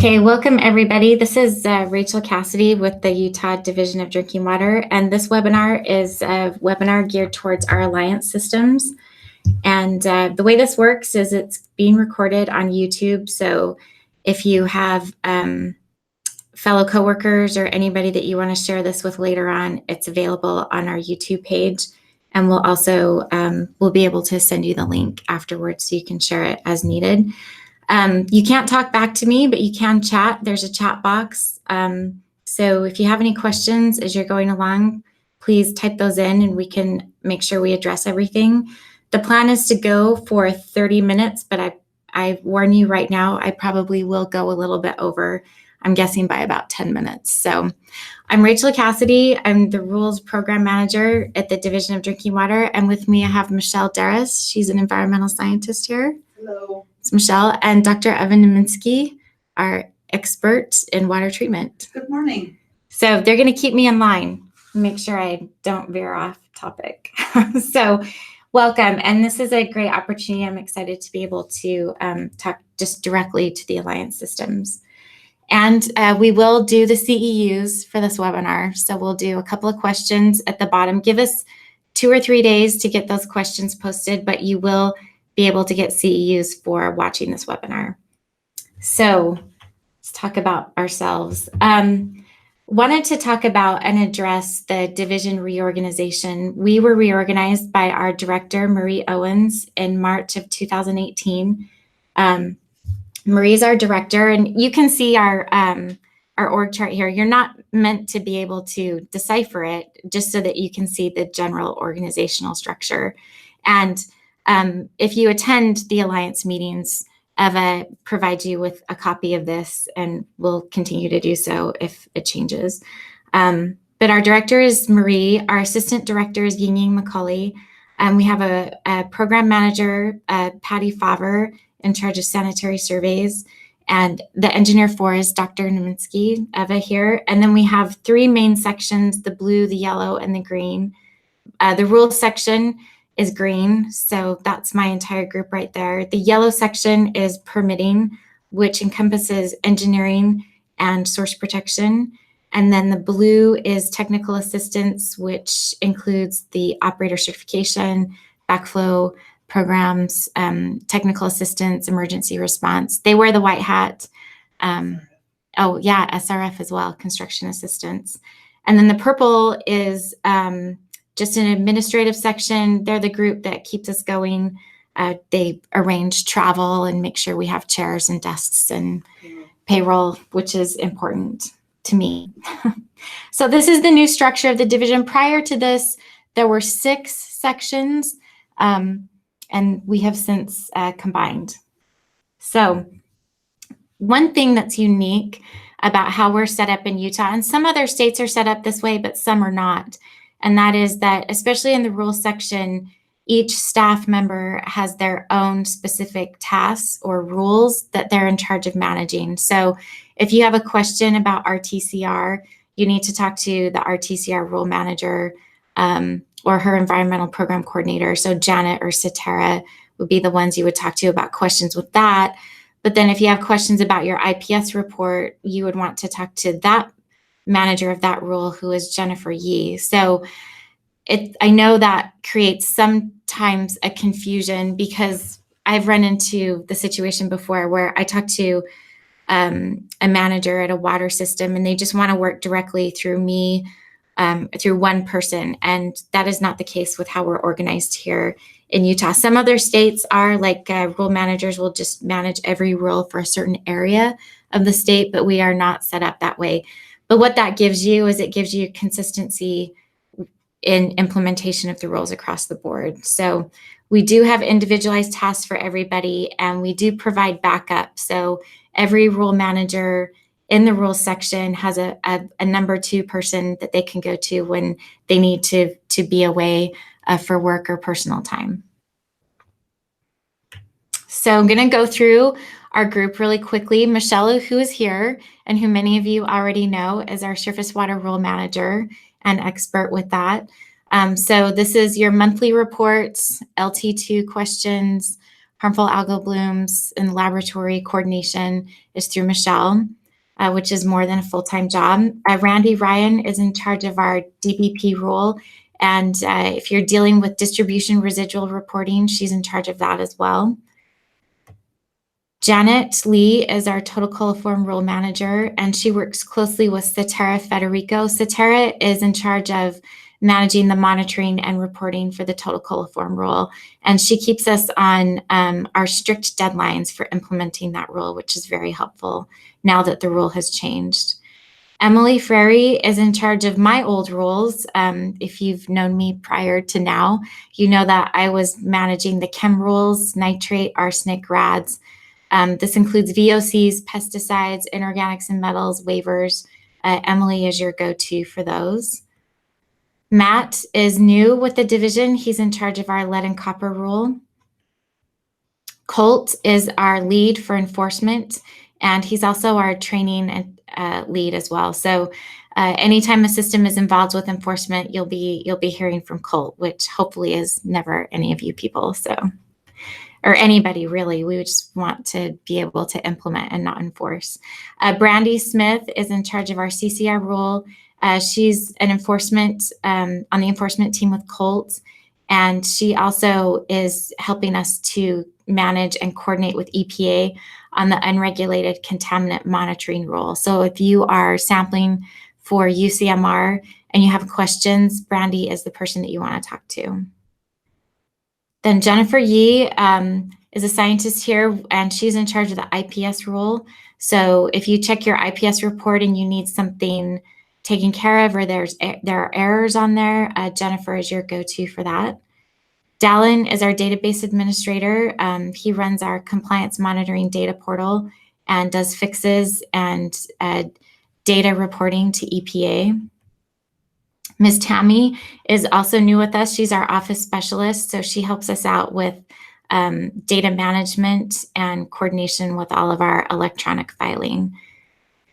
Okay, welcome everybody. This is Rachael Cassady with the Utah Division of Drinking Water, and this webinar is a webinar geared towards our alliance systems. And the way this works is it's being recorded on YouTube, so if you have fellow coworkers or anybody that you want to share this with later on, it's available on our YouTube page, and we'll also we'll be able to send you the link afterwards so you can share it as needed. You can't talk back to me, but you can chat. There's a chat box. So if you have any questions as you're going along, please type those in and we can make sure we address everything. The plan is to go for 30 minutes, but I warn you right now, I probably will go a little bit over. I'm guessing by about 10 minutes. So I'm Rachael Cassady. I'm the Rules Program Manager at the Division of Drinking Water. And with me, I have Michelle Deras. She's an environmental scientist here. Hello. It's Michelle, and Dr. Evan Neminsky, our expert in water treatment. Good morning. So they're going to keep me in line, make sure I don't veer off topic. So welcome. And this is a great opportunity. I'm excited to be able to talk just directly to the alliance systems. And we will do the CEUs for this webinar. So we'll do a couple of questions at the bottom. Give us 2 or 3 days to get those questions posted, but you will be able to get CEUs for watching this webinar. So let's talk about ourselves. Wanted to talk about and address the division reorganization. We were reorganized by our director, Marie Owens, in March of 2018. Marie's our director, and you can see our org chart here. You're not meant to be able to decipher it, just so that you can see the general organizational structure. And if you attend the alliance meetings, Eva provides you with a copy of this, and will continue to do so if it changes. But our director is Marie. Our assistant director is Ying McCauley. We have a program manager, Patty Favre, in charge of sanitary surveys. And the engineer 4 is Dr. Neminsky, Eva here. And then we have 3 main sections, the blue, the yellow, and the green. The rules section is green, so that's my entire group right there. The yellow section is permitting, which encompasses engineering and source protection. And then the blue is technical assistance, which includes the operator certification, backflow programs, technical assistance, emergency response. They wear the white hat. Oh yeah, SRF as well, construction assistance. And then the purple is just an administrative section. They're the group that keeps us going. They arrange travel and make sure we have chairs and desks and payroll, which is important to me. So this is the new structure of the division. Prior to this, there were 6 sections, and we have since combined. So one thing that's unique about how we're set up in Utah, and some other states are set up this way, but some are not, and that is that, especially in the rules section, each staff member has their own specific tasks or rules that they're in charge of managing. So if you have a question about RTCR, you need to talk to the RTCR rule manager or her environmental program coordinator. So Janet or Satara would be the ones you would talk to about questions with that. But then if you have questions about your IPS report, you would want to talk to that manager of that rule, who is Jennifer Yee. So I know that creates sometimes a confusion, because I've run into the situation before where I talk to a manager at a water system and they just want to work directly through me, through one person. And that is not the case with how we're organized here in Utah. Some other states are like rule managers will just manage every rule for a certain area of the state, but we are not set up that way. But what that gives you is it gives you consistency in implementation of the rules across the board. So we do have individualized tasks for everybody, and we do provide backup. So every rule manager in the rules section has a number 2 person that they can go to when they need to be away for work or personal time. So I'm going to go through our group really quickly. Michelle, who is here and who many of you already know, is our surface water rule manager and expert with that. So this is your monthly reports, LT2 questions, harmful algal blooms and laboratory coordination is through Michelle, which is more than a full-time job. Randy Ryan is in charge of our DBP rule. And if you're dealing with distribution residual reporting, she's in charge of that as well. Janet Lee is our total coliform rule manager, and she works closely with Cetera Federico. Cetera is in charge of managing the monitoring and reporting for the total coliform rule. And she keeps us on our strict deadlines for implementing that rule, which is very helpful now that the rule has changed. Emily Frary is in charge of my old rules. If you've known me prior to now, you know that I was managing the chem rules, nitrate, arsenic, RADs. This includes VOCs, pesticides, inorganics and metals, waivers. Emily is your go-to for those. Matt is new with the division. He's in charge of our lead and copper rule. Colt is our lead for enforcement, and he's also our training and lead as well. So anytime a system is involved with enforcement, you'll be hearing from Colt, which hopefully is never any of you people. So, or anybody really. We just want to be able to implement and not enforce. Brandy Smith is in charge of our CCR rule. She's an enforcement on the enforcement team with Colt, and she also is helping us to manage and coordinate with EPA on the unregulated contaminant monitoring rule. So if you are sampling for UCMR and you have questions, Brandy is the person that you want to talk to. Then Jennifer Yee is a scientist here, and she's in charge of the IPS rule. So if you check your IPS report and you need something taken care of, or there are errors on there, Jennifer is your go-to for that. Dallin is our database administrator. He runs our compliance monitoring data portal and does fixes and data reporting to EPA. Ms. Tammy is also new with us. She's our office specialist, so she helps us out with data management and coordination with all of our electronic filing.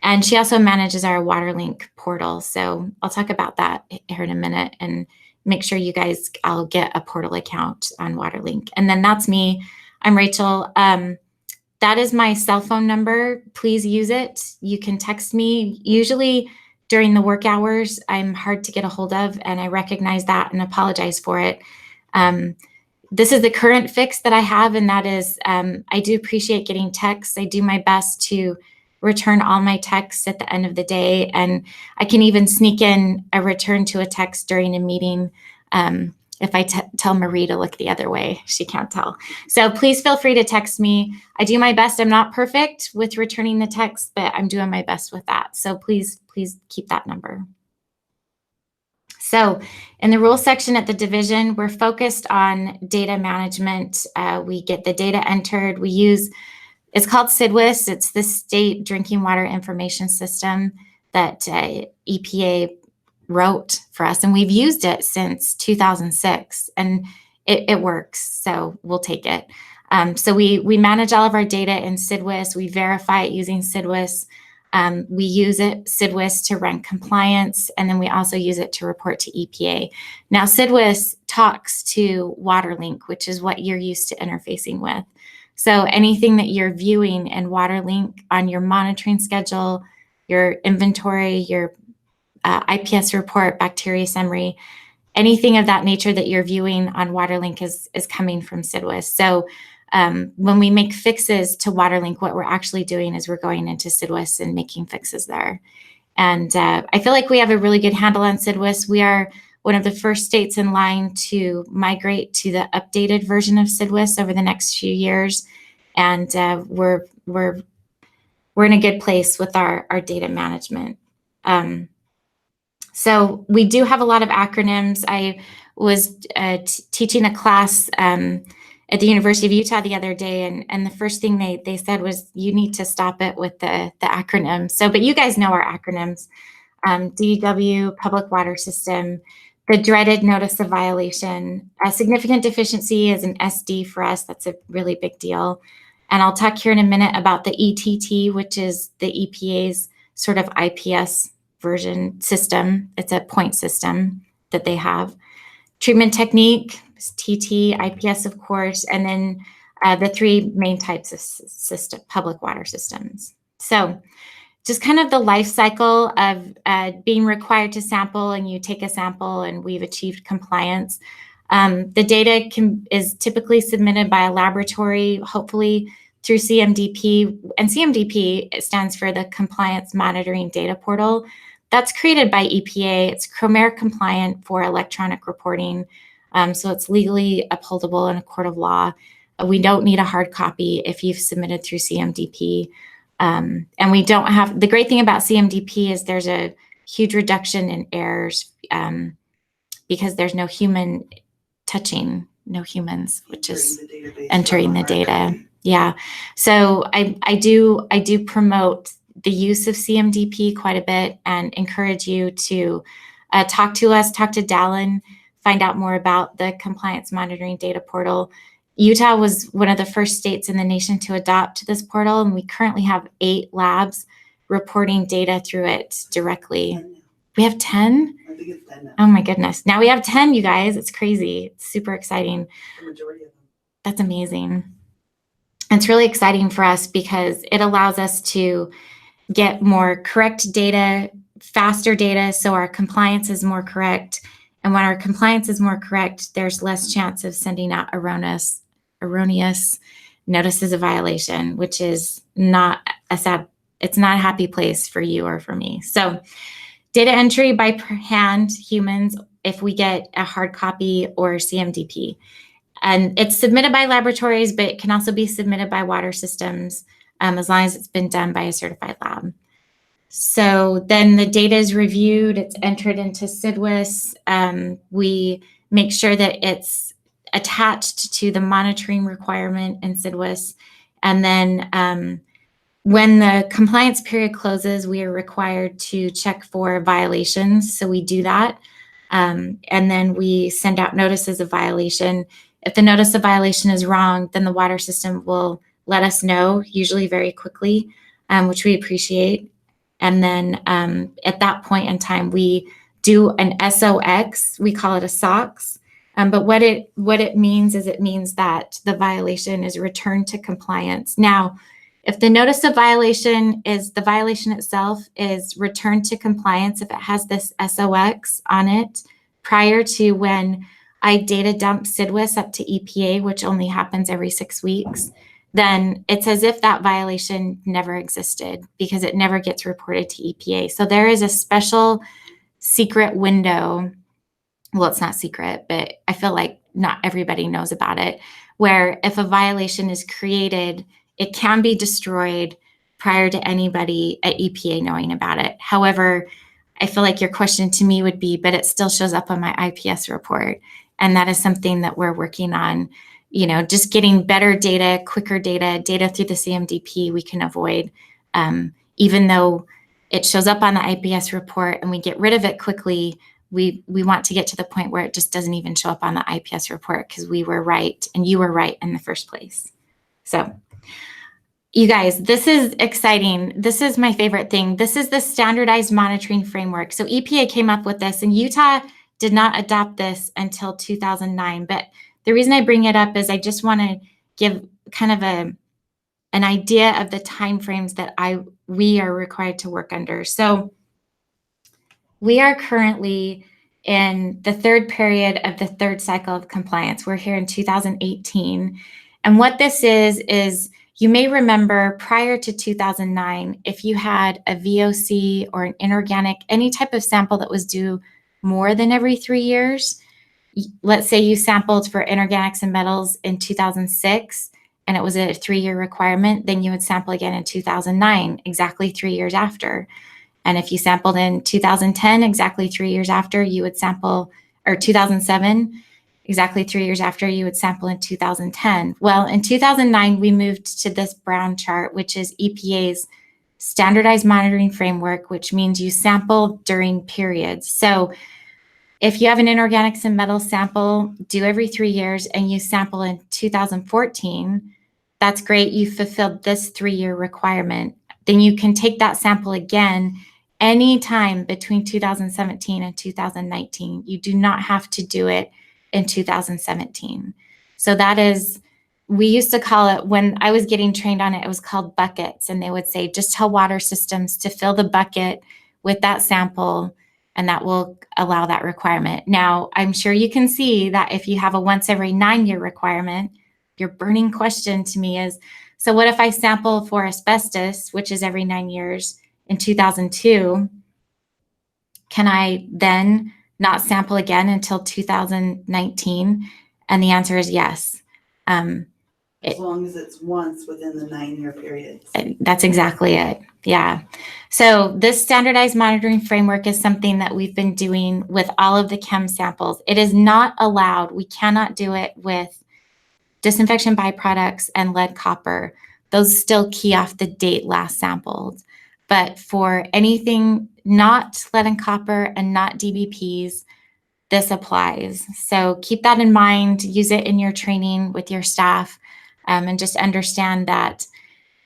And she also manages our Waterlink portal. So I'll talk about that here in a minute and make sure you guys all get a portal account on Waterlink. And then that's me. I'm Rachel. That is my cell phone number. Please use it. You can text me. Usually during the work hours, I'm hard to get a hold of, and I recognize that and apologize for it. This is the current fix that I have, and that is I do appreciate getting texts. I do my best to return all my texts at the end of the day, and I can even sneak in a return to a text during a meeting if I tell Marie to look the other way. She can't tell. So please feel free to text me. I do my best. I'm not perfect with returning the text, but I'm doing my best with that. So please keep that number. So in the rules section at the division, we're focused on data management. We get the data entered. We use, it's called SIDWIS. It's the State Drinking Water Information System that EPA wrote for us, and we've used it since 2006, and it works, so we'll take it. So we manage all of our data in SIDWIS. We verify it using SIDWIS. We use SIDWIS to run compliance, and then we also use it to report to EPA. Now, SIDWIS talks to Waterlink, which is what you're used to interfacing with. So anything that you're viewing in Waterlink on your monitoring schedule, your inventory, your IPS report, bacteria summary, anything of that nature that you're viewing on Waterlink is coming from SIDWIS. So when we make fixes to Waterlink, what we're actually doing is we're going into SIDWIS and making fixes there. And I feel like we have a really good handle on SIDWIS. We are one of the first states in line to migrate to the updated version of SIDWIS over the next few years. And we're in a good place with our data management. So we do have a lot of acronyms. I was teaching a class at the University of Utah the other day, and the first thing they said was, you need to stop it with the acronyms. So, but you guys know our acronyms. DDW, Public Water System, the dreaded Notice of Violation. A significant deficiency is an SD for us. That's a really big deal. And I'll talk here in a minute about the ETT, which is the EPA's sort of IPS version system. It's a point system that they have. Treatment technique, TT, IPS, of course, and then the three main types of public water systems. So just kind of the life cycle of being required to sample, and you take a sample and we've achieved compliance. The data is typically submitted by a laboratory, hopefully through CMDP, and CMDP stands for the Compliance Monitoring Data Portal. That's created by EPA. It's CMDP compliant for electronic reporting, so it's legally upholdable in a court of law. We don't need a hard copy if you've submitted through CMDP. And we don't have, the great thing about CMDP is there's a huge reduction in errors because there's no human touching, no humans, which is entering the data. Yeah. So I do promote the use of CMDP quite a bit and encourage you to talk to us, talk to Dallin, find out more about the Compliance Monitoring Data Portal. Utah was one of the first states in the nation to adopt this portal, and we currently have 8 labs reporting data through it directly. We have 10? I think it's 10 now. Oh my goodness. Now we have 10, you guys. It's crazy. It's super exciting. The majority of them. That's amazing. It's really exciting for us because it allows us to get more correct data, faster data, so our compliance is more correct. And when our compliance is more correct, there's less chance of sending out erroneous notices of violation, which is not it's not a happy place for you or for me. So data entry by hand, humans, if we get a hard copy or CMDP. And it's submitted by laboratories, but it can also be submitted by water systems as long as it's been done by a certified lab. So then the data is reviewed, it's entered into CIDWIS. We make sure that it's attached to the monitoring requirement in CIDWIS. And then when the compliance period closes, we are required to check for violations. So we do that. And then we send out notices of violation. If the notice of violation is wrong, then the water system will let us know, usually very quickly, which we appreciate. And then at that point in time, we do an SOX. We call it a SOX. But what it means is it means that the violation is returned to compliance. Now, if the notice of violation is the violation itself is returned to compliance, if it has this SOX on it prior to when I data dump CIDWIS up to EPA, which only happens every 6 weeks, then it's as if that violation never existed because it never gets reported to EPA. So there is a special secret window. Well, it's not secret, but I feel like not everybody knows about it, where if a violation is created, it can be destroyed prior to anybody at EPA knowing about it. However, I feel like your question to me would be, but it still shows up on my IPS report. And that is something that we're working on, just getting better data, quicker data through the CMDP we can avoid. Even though it shows up on the IPS report and we get rid of it quickly, we want to get to the point where it just doesn't even show up on the IPS report because we were right and you were right in the first place. So you guys, this is exciting. This is my favorite thing. This is the standardized monitoring framework. So EPA came up with this, and Utah did not adopt this until 2009. But the reason I bring it up is I just want to give kind of an idea of the timeframes that we are required to work under. So we are currently in the third period of the third cycle of compliance. We're here in 2018. And what this is you may remember prior to 2009, if you had a VOC or an inorganic, any type of sample that was due more than every 3 years, let's say you sampled for inorganics and metals in 2006, and it was a 3-year requirement, then you would sample again in 2009, exactly 3 years after. And if you sampled in 2010, exactly 3 years after, you would sample, or 2007, exactly 3 years after, you would sample in 2010. Well, in 2009, we moved to this brown chart, which is EPA's standardized monitoring framework, which means you sample during periods. So if you have an inorganics and metals sample due every 3 years and you sample in 2014, that's great. You fulfilled this 3-year requirement. Then you can take that sample again anytime between 2017 and 2019. You do not have to do it in 2017. So that is we used to call it, when I was getting trained on it, it was called buckets. And they would say, just tell water systems to fill the bucket with that sample, and that will allow that requirement. Now, I'm sure you can see that if you have a once every 9-year requirement, your burning question to me is, so what if I sample for asbestos, which is every 9 years, in 2002, can I then not sample again until 2019? And the answer is yes. As long as it's once within the 9-year period. That's exactly it. Yeah. So this standardized monitoring framework is something that we've been doing with all of the chem samples. It is not allowed. We cannot do it with disinfection byproducts and lead copper. Those still key off the date last sampled. But for anything not lead and copper and not DBPs, this applies. So keep that in mind. Use it in your training with your staff, and just understand that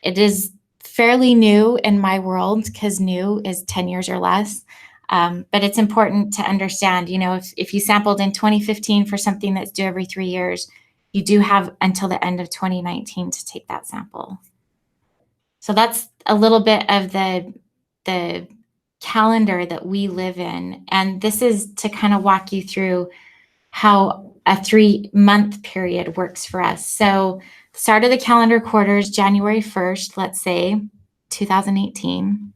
it is fairly new in my world, because new is 10 years or less. But it's important to understand, if you sampled in 2015 for something that's due every 3 years, you do have until the end of 2019 to take that sample. So that's a little bit of the calendar that we live in. And this is to kind of walk you through how a 3-month period works for us. So start of the calendar quarter is January 1st, let's say 2018.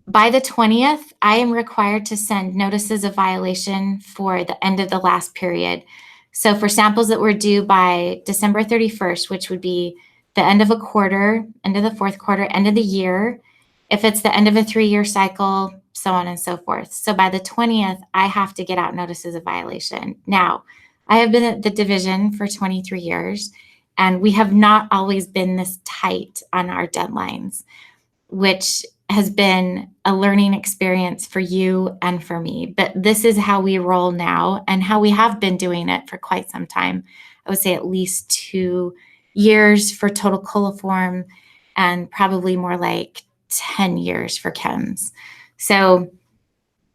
By the 20th, I am required to send notices of violation for the end of the last period. So for samples that were due by December 31st, which would be the end of a quarter, end of the fourth quarter, end of the year, if it's the end of a 3-year cycle, so on and so forth. So by the 20th, I have to get out notices of violation. Now, I have been at the division for 23 years, and we have not always been this tight on our deadlines, which has been a learning experience for you and for me. But this is how we roll now, and how we have been doing it for quite some time. I would say at least 2 years for total coliform, and probably more like 10 years for chems. So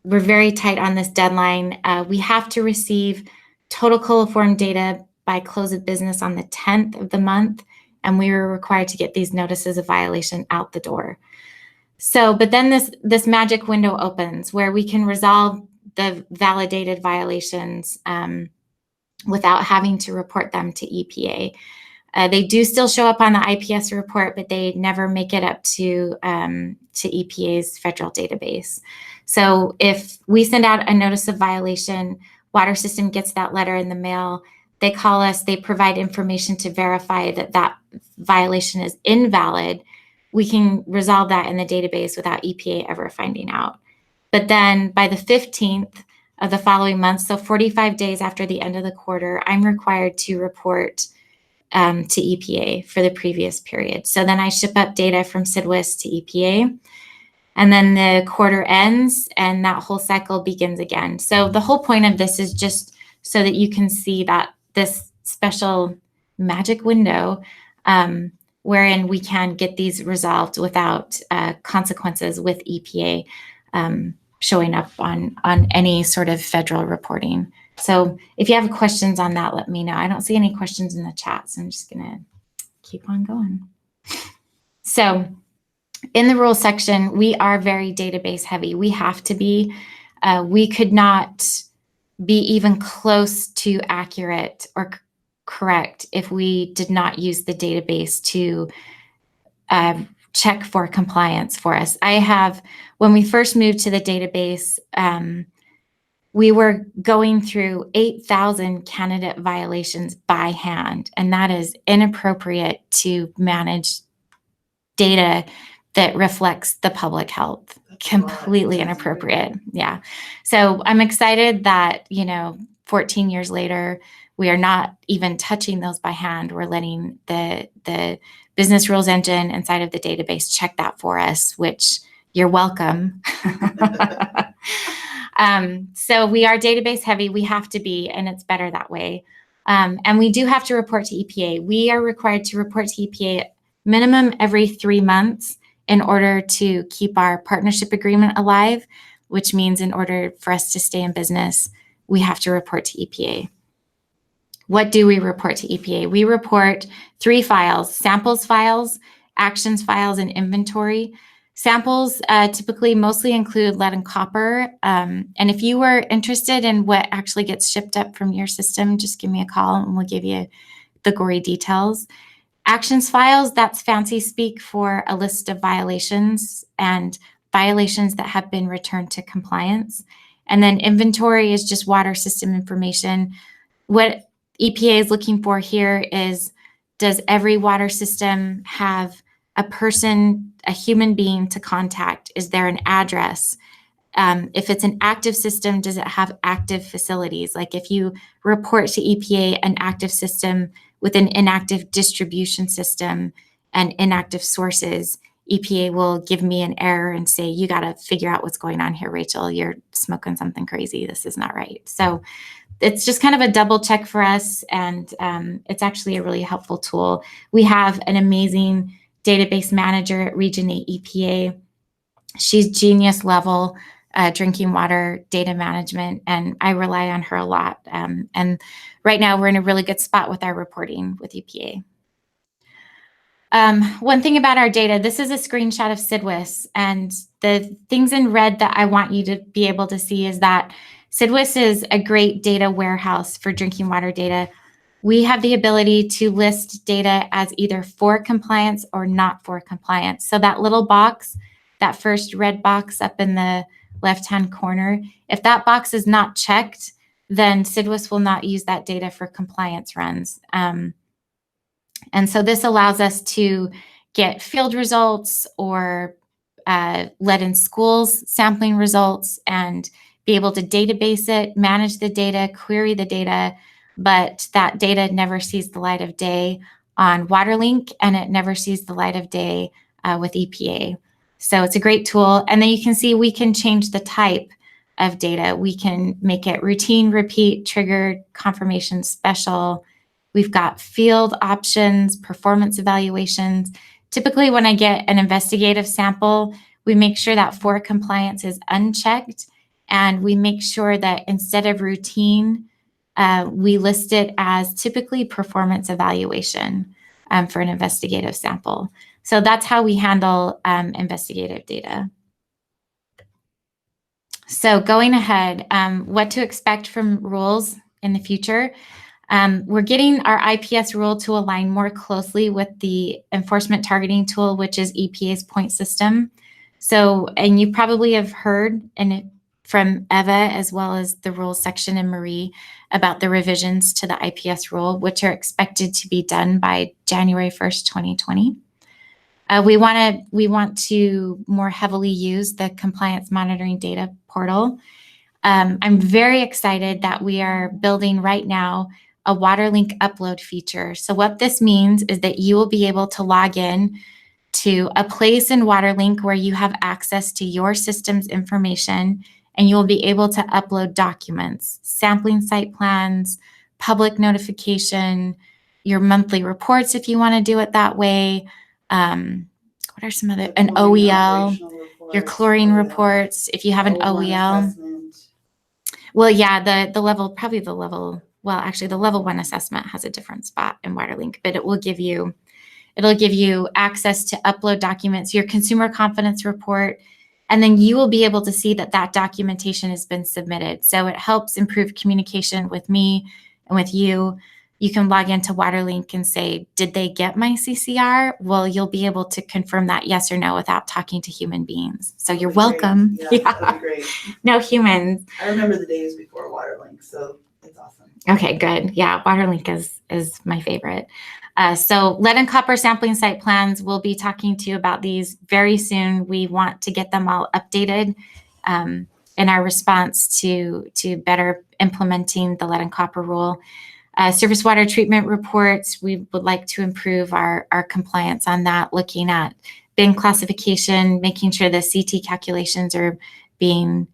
we're very tight on this deadline. We have to receive total coliform data by close of business on the 10th of the month, and we were required to get these notices of violation out the door. So, but then this magic window opens where we can resolve the validated violations without having to report them to EPA. They do still show up on the IPS report, but they never make it up to EPA's federal database. So if we send out a notice of violation, water system gets that letter in the mail, they call us, they provide information to verify that that violation is invalid, we can resolve that in the database without EPA ever finding out. But then by the 15th of the following month, so 45 days after the end of the quarter, I'm required to report to EPA for the previous period. So then I ship up data from CIDWIS to EPA, and then the quarter ends and that whole cycle begins again. So the whole point of this is just so that you can see that this special magic window wherein we can get these resolved without consequences with EPA showing up on any sort of federal reporting. So if you have questions on that, let me know. I don't see any questions in the chat, so I'm just gonna keep on going. So in the rules section, we are very database heavy. We have to be. We could not be even close to accurate or correct if we did not use the database to check for compliance for us. When we first moved to the database, we were going through 8,000 candidate violations by hand, and that is inappropriate to manage data that reflects the public health. Completely inappropriate. Yeah. So I'm excited that, 14 years later, we are not even touching those by hand. We're letting the business rules engine inside of the database check that for us, which you're welcome. So we are database heavy. We have to be, and it's better that way. And we do have to report to EPA. We are required to report to EPA minimum every 3 months in order to keep our partnership agreement alive, which means in order for us to stay in business, we have to report to EPA. what do we report to EPA? We report 3 files: samples files, actions files, and inventory. Samples typically mostly include lead and copper. And if you were interested in what actually gets shipped up from your system, just give me a call and we'll give you the gory details. Actions files, that's fancy speak for a list of violations and violations that have been returned to compliance. And then inventory is just water system information. What EPA is looking for here is, does every water system have a person, a human being to contact? Is there an address? If it's an active system, does it have active facilities? Like if you report to EPA an active system with an inactive distribution system and inactive sources, EPA will give me an error and say, you got to figure out what's going on here, Rachel. You're smoking something crazy. This is not right. So it's just kind of a double check for us, and it's actually a really helpful tool. We have an amazing database manager at Region 8 EPA. She's genius level drinking water data management, and I rely on her a lot. And right now we're in a really good spot with our reporting with EPA. One thing about our data, this is a screenshot of CIDWIS, and the things in red that I want you to be able to see is that CIDWIS is a great data warehouse for drinking water data. We have the ability to list data as either for compliance or not for compliance. So that little box, that first red box up in the left-hand corner, if that box is not checked, then CIDWIS will not use that data for compliance runs. And so this allows us to get field results or lead in schools sampling results and be able to database it, manage the data, query the data, but that data never sees the light of day on Waterlink, and it never sees the light of day with EPA. So it's a great tool. And then you can see we can change the type of data. We can make it routine, repeat, triggered, confirmation, special. We've got field options, performance evaluations. Typically, when I get an investigative sample, we make sure that for compliance is unchecked, and we make sure that instead of routine, we list it as typically performance evaluation for an investigative sample. So that's how we handle investigative data. So going ahead, what to expect from rules in the future. We're getting our IPS rule to align more closely with the enforcement targeting tool, which is EPA's point system. So, and you probably have heard from Eva as well as the rules section and Marie about the revisions to the IPS rule, which are expected to be done by January 1st, 2020. We want to more heavily use the compliance monitoring data portal. I'm very excited that we are building right now a Waterlink upload feature. So what this means is that you will be able to log in to a place in Waterlink where you have access to your system's information, and you will be able to upload documents, sampling site plans, public notification, your monthly reports if you want to do it that way. What are some other, an OEL, your chlorine reports, if you have an OEL. Well, yeah, the level, probably the level, well, actually the level 1 assessment has a different spot in Waterlink, but it will give you, it'll give you access to upload documents, your consumer confidence report, and then you will be able to see that that documentation has been submitted. So it helps improve communication with me and with you. You can log into Waterlink and say, did they get my CCR? Well, you'll be able to confirm that yes or no without talking to human beings. So you're welcome. Yeah, that'd be great. No humans. I remember the days before Waterlink, so it's awesome. Okay, good. Yeah, Waterlink is my favorite. So lead and copper sampling site plans, we'll be talking to you about these very soon. We want to get them all updated in our response to better implementing the lead and copper rule. Surface water treatment reports, we would like to improve our compliance on that, looking at bin classification, making sure the CT calculations are being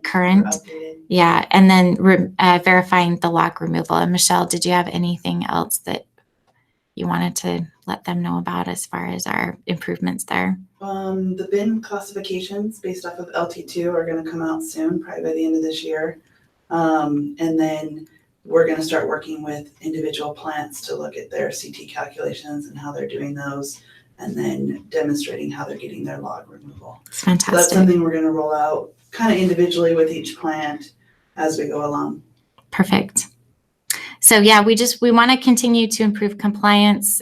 current. Yeah, and then verifying the log removal. And Michelle, did you have anything else that you wanted to let them know about as far as our improvements there? The bin classifications based off of LT2 are going to come out soon, probably by the end of this year. And then we're gonna start working with individual plants to look at their CT calculations and how they're doing those, and then demonstrating how they're getting their log removal. It's So fantastic. that's something we're gonna roll out kind of individually with each plant as we go along. Perfect. So yeah, we want to continue to improve compliance.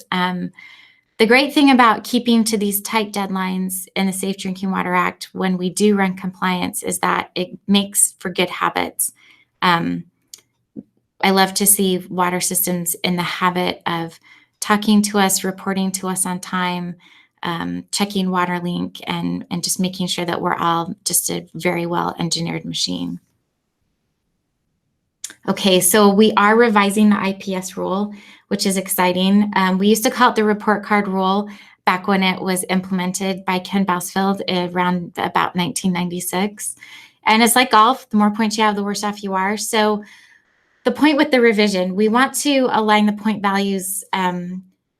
The great thing about keeping to these tight deadlines in the Safe Drinking Water Act when we do run compliance is that it makes for good habits. I love to see water systems in the habit of talking to us, reporting to us on time, checking Waterlink, and just making sure that we're all just a very well engineered machine. Okay, so we are revising the IPS rule, which is exciting. We used to call it the report card rule back when it was implemented by Ken Bousfield around about 1996. And it's like golf, the more points you have, the worse off you are. So the point with the revision, we want to align the point values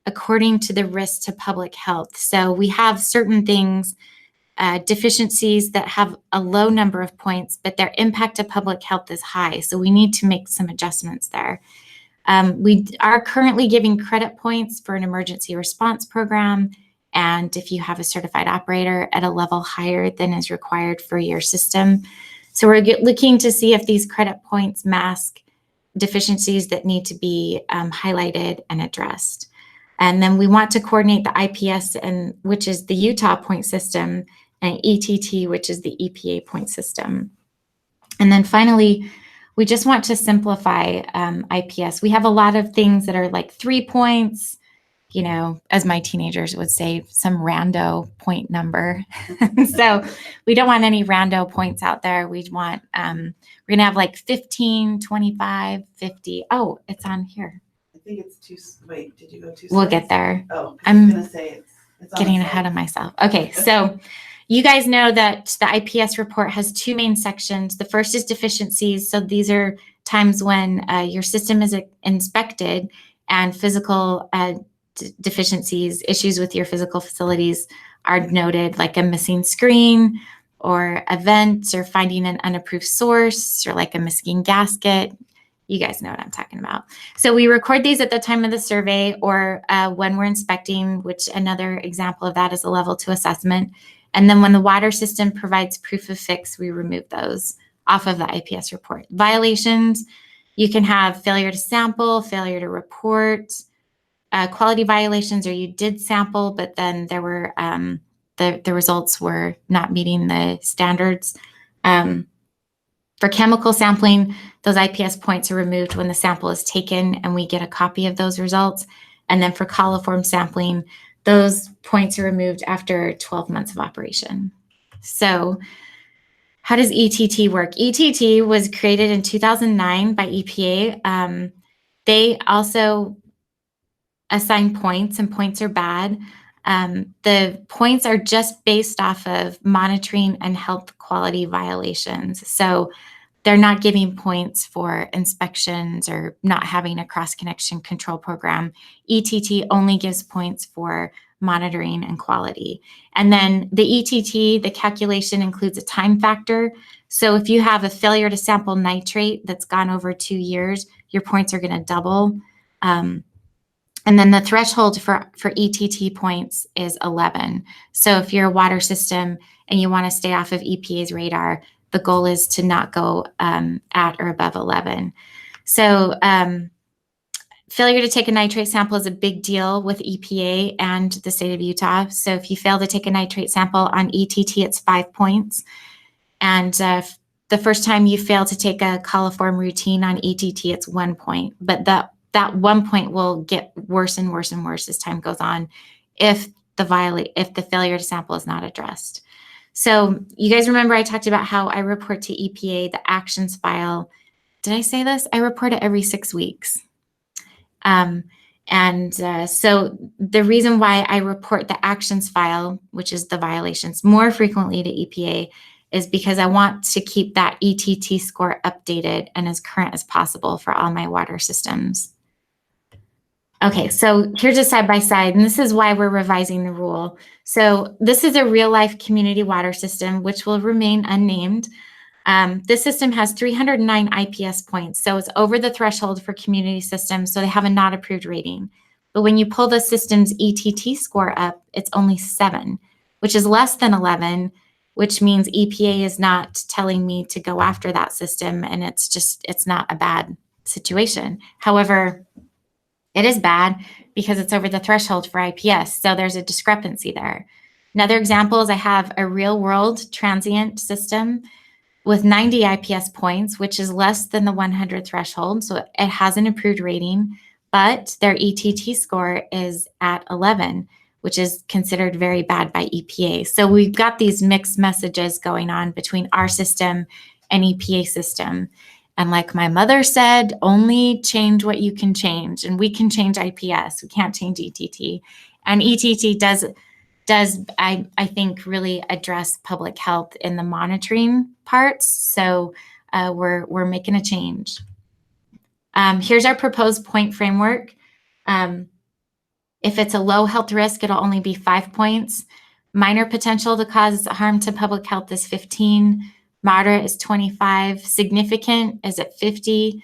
according to the risk to public health. So we have certain things, deficiencies that have a low number of points, but their impact to public health is high. So we need to make some adjustments there. We are currently giving credit points for an emergency response program, and if you have a certified operator at a level higher than is required for your system. So we're looking to see if these credit points mask deficiencies that need to be highlighted and addressed. And then we want to coordinate the IPS, which is the Utah point system, and ETT, which is the EPA point system. And then finally, we just want to simplify IPS. We have a lot of things that are like 3 points, you know, as my teenagers would say, some rando point number. So we don't want any rando points out there. We want, we're gonna have like 15, 25, 50. Oh, it's on here. I think it's too, wait, did you go too? We'll get there. Oh, I'm gonna say it's on getting the ahead side. of myself. Okay, so you guys know that the IPS report has two main sections. The first is deficiencies. So these are times when your system is inspected and physical deficiencies, issues with your physical facilities are noted, like a missing screen or events or finding an unapproved source or like a missing gasket. You guys know what I'm talking about. So we record these at the time of the survey or when we're inspecting, which another example of that is a level 2 assessment. And then when the water system provides proof of fix, we remove those off of the IPS report. Violations, you can have failure to sample, failure to report, quality violations, or you did sample, but then there were the results were not meeting the standards. For chemical sampling, those IPS points are removed when the sample is taken and we get a copy of those results. And then for coliform sampling, those points are removed after 12 months of operation. So how does ETT work? ETT was created in 2009 by EPA. They also assign points, and points are bad. The points are just based off of monitoring and health quality violations. So they're not giving points for inspections or not having a cross-connection control program. ETT only gives points for monitoring and quality. And then the ETT, the calculation includes a time factor. So if you have a failure to sample nitrate that's gone over 2 years, your points are going to double. And then the threshold for ETT points is 11. So if you're a water system and you want to stay off of EPA's radar, the goal is to not go at or above 11. So failure to take a nitrate sample is a big deal with EPA and the state of Utah. So if you fail to take a nitrate sample on ETT, it's 5 points. And the first time you fail to take a coliform routine on ETT, it's 1 point. But that 1 point will get worse and worse and worse as time goes on if the failure to sample is not addressed. So you guys remember I talked about how I report to EPA the actions file. Did I say this? I report it every 6 weeks. So the reason why I report the actions file, which is the violations, more frequently to EPA is because I want to keep that ETT score updated and as current as possible for all my water systems. Okay, so here's a side-by-side, and this is why we're revising the rule. So this is a real-life community water system, which will remain unnamed. This system has 309 IPS points, so it's over the threshold for community systems, so they have a not approved rating. But when you pull the system's ETT score up, it's only 7, which is less than 11, which means EPA is not telling me to go after that system, and it's not a bad situation. However, it is bad because it's over the threshold for IPS, so there's a discrepancy there. Another example is I have a real world transient system with 90 IPS points, which is less than the 100 threshold, so it has an approved rating, but their ETT score is at 11, which is considered very bad by EPA. So we've got these mixed messages going on between our system and EPA system. And like my mother said, only change what you can change. And we can change IPS, we can't change ETT. And ETT does I think really address public health in the monitoring parts. So we're making a change. Here's our proposed point framework. If it's a low health risk, it'll only be 5 points. Minor potential to cause harm to public health is 15. Moderate is 25. Significant is at 50.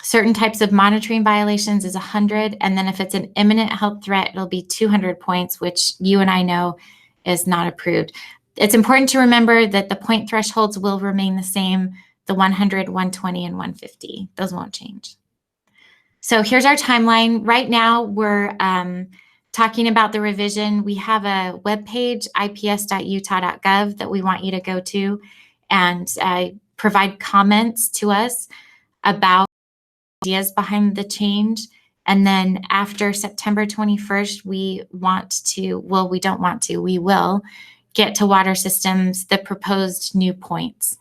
Certain types of monitoring violations is 100. And then if it's an imminent health threat, it'll be 200 points, which you and I know is not approved. It's important to remember that the point thresholds will remain the same, the 100, 120, and 150. Those won't change. So here's our timeline. Right now, we're talking about the revision. We have a webpage, ips.utah.gov, that we want you to go to and provide comments to us about ideas behind the change. And then after September 21st, we will get to water systems the proposed new points.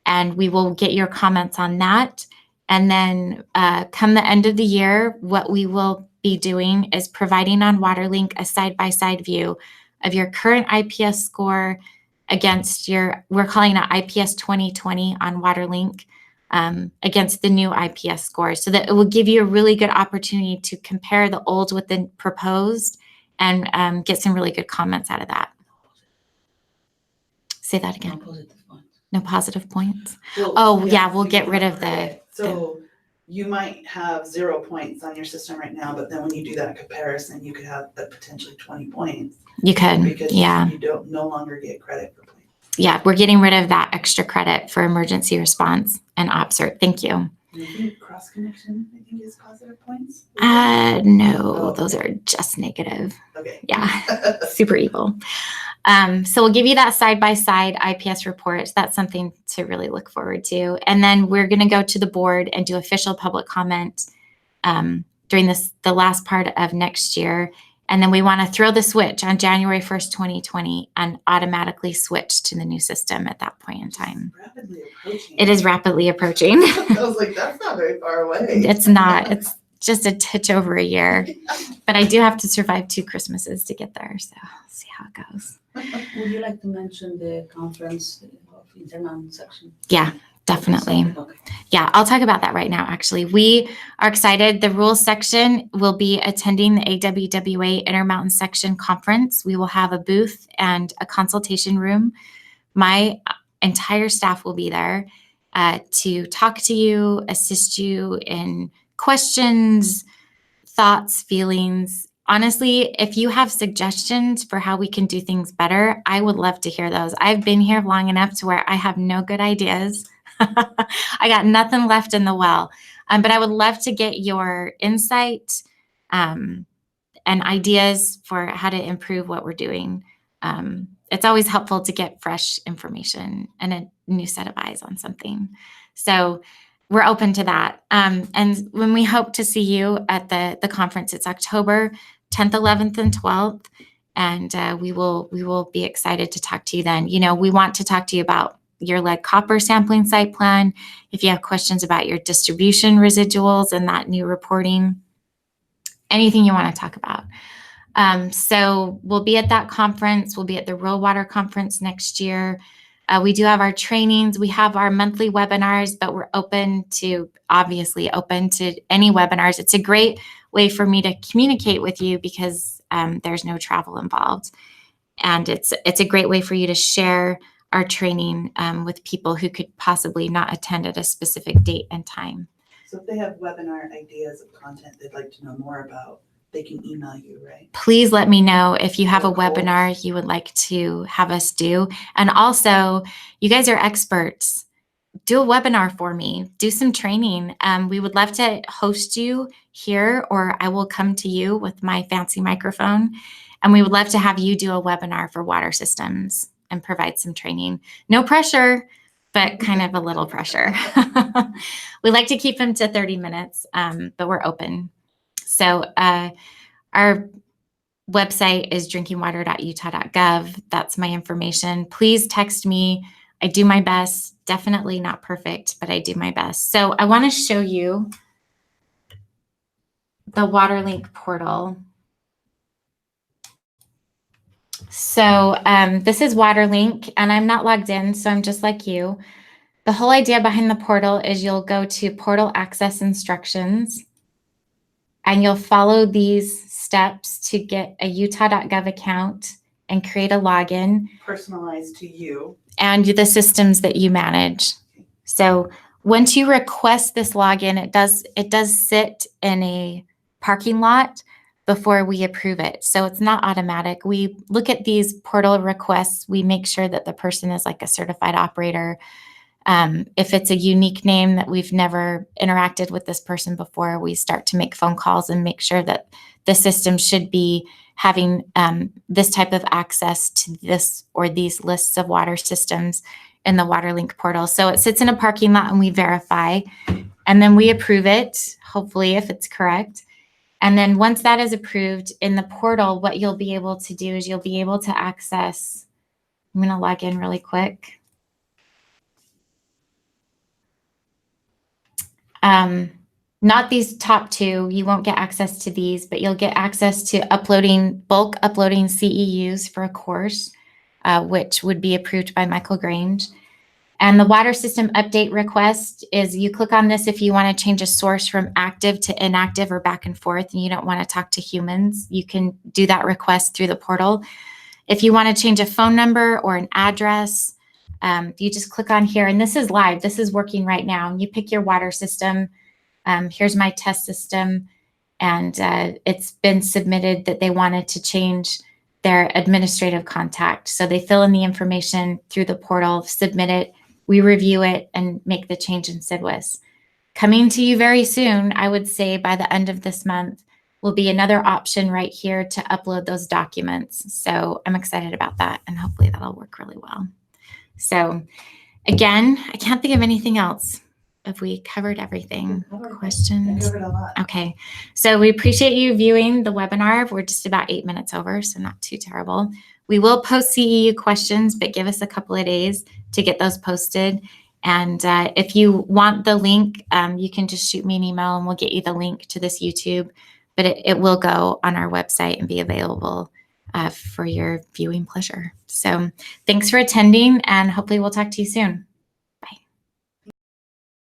And we will get your comments on that. And then come the end of the year, what we will be doing is providing on Waterlink a side-by-side view of your current IPS score against we're calling it IPS 2020 on Waterlink, against the new IPS score, so that it will give you a really good opportunity to compare the old with the proposed and get some really good comments out of that. Say that again. No positive points. Well, we'll get rid of So you might have 0 points on your system right now, but then when you do that comparison, you could have potentially 20 points. You could, because you don't no longer get credit for points. Yeah, we're getting rid of that extra credit for emergency response and OPSERT. Thank you. I think cross connection, I think, is positive points. No, those are just negative. Okay. Yeah, super evil. So we'll give you that side-by-side IPS report. That's something to really look forward to. And then we're going to go to the board and do official public comment during the last part of next year. And then we want to throw the switch on January 1st, 2020 and automatically switch to the new system at that point in time. Rapidly approaching. It is rapidly approaching. I was like, that's not very far away. It's not. It's just a touch over a year. But I do have to survive 2 Christmases to get there. So we'll see how it goes. Would you like to mention the conference of internal section? Yeah, definitely. Okay. Yeah, I'll talk about that right now, actually. We are excited. The rules section will be attending the AWWA Intermountain Section Conference. We will have a booth and a consultation room. My entire staff will be there to talk to you, assist you in questions, thoughts, feelings. Honestly, if you have suggestions for how we can do things better, I would love to hear those. I've been here long enough to where I have no good ideas. I got nothing left in the well, but I would love to get your insight and ideas for how to improve what we're doing. It's always helpful to get fresh information and a new set of eyes on something. So we're open to that. And when we hope to see you at the conference, it's October 10th, 11th, and 12th. And we will be excited to talk to you then. You know, we want to talk to you about your lead copper sampling site plan. If you have questions about your distribution residuals and that new reporting, anything you want to talk about. So we'll be at that conference. We'll be at the Rural Water Conference next year. We do have our trainings. We have our monthly webinars, but we're obviously open to any webinars. It's a great way for me to communicate with you because there's no travel involved. And it's a great way for you to share our training with people who could possibly not attend at a specific date and time. So if they have webinar ideas of content they'd like to know more about, they can email you, right? Please let me know if you have a Cool. webinar you would like to have us do. And also, you guys are experts. Do a webinar for me. Do some training. We would love to host you here, or I will come to you with my fancy microphone. And we would love to have you do a webinar for water systems and provide some training. No pressure, but kind of a little pressure. We like to keep them to 30 minutes, but we're open. So our website is drinkingwater.utah.gov. That's my information. Please text me. I do my best. Definitely not perfect, but I do my best. So I want to show you the Waterlink portal. So this is Waterlink, and I'm not logged in, so I'm just like you. The whole idea behind the portal is you'll go to portal access instructions, and you'll follow these steps to get a utah.gov account and create a login. Personalized to you. And the systems that you manage. So once you request this login, it does sit in a parking lot before we approve it. So it's not automatic. We look at these portal requests. We make sure that the person is like a certified operator. If it's a unique name that we've never interacted with this person before, we start to make phone calls and make sure that the system should be having this type of access to this or these lists of water systems in the Waterlink portal. So it sits in a parking lot and we verify, and then we approve it, hopefully if it's correct. And then once that is approved in the portal, what you'll be able to do is you'll be able to access, I'm going to log in really quick. Not these top two, you won't get access to these, but you'll get access to bulk uploading CEUs for a course, which would be approved by Michael Grange. And the water system update request is you click on this if you want to change a source from active to inactive or back and forth, and you don't want to talk to humans. You can do that request through the portal. If you want to change a phone number or an address, you just click on here, and this is live. This is working right now. You pick your water system. Here's my test system, and it's been submitted that they wanted to change their administrative contact. So they fill in the information through the portal, submit it, we review it, and make the change in SIDWIS. Coming to you very soon, I would say by the end of this month, will be another option right here to upload those documents. So I'm excited about that, and hopefully that'll work really well. So again, I can't think of anything else. If we covered everything. Questions? I covered a lot. Okay, so we appreciate you viewing the webinar. We're just about 8 minutes over, so not too terrible. We will post CEU questions, but give us a couple of days to get those posted. And if you want the link, you can just shoot me an email and we'll get you the link to this YouTube, but it will go on our website and be available for your viewing pleasure. So thanks for attending, and hopefully we'll talk to you soon.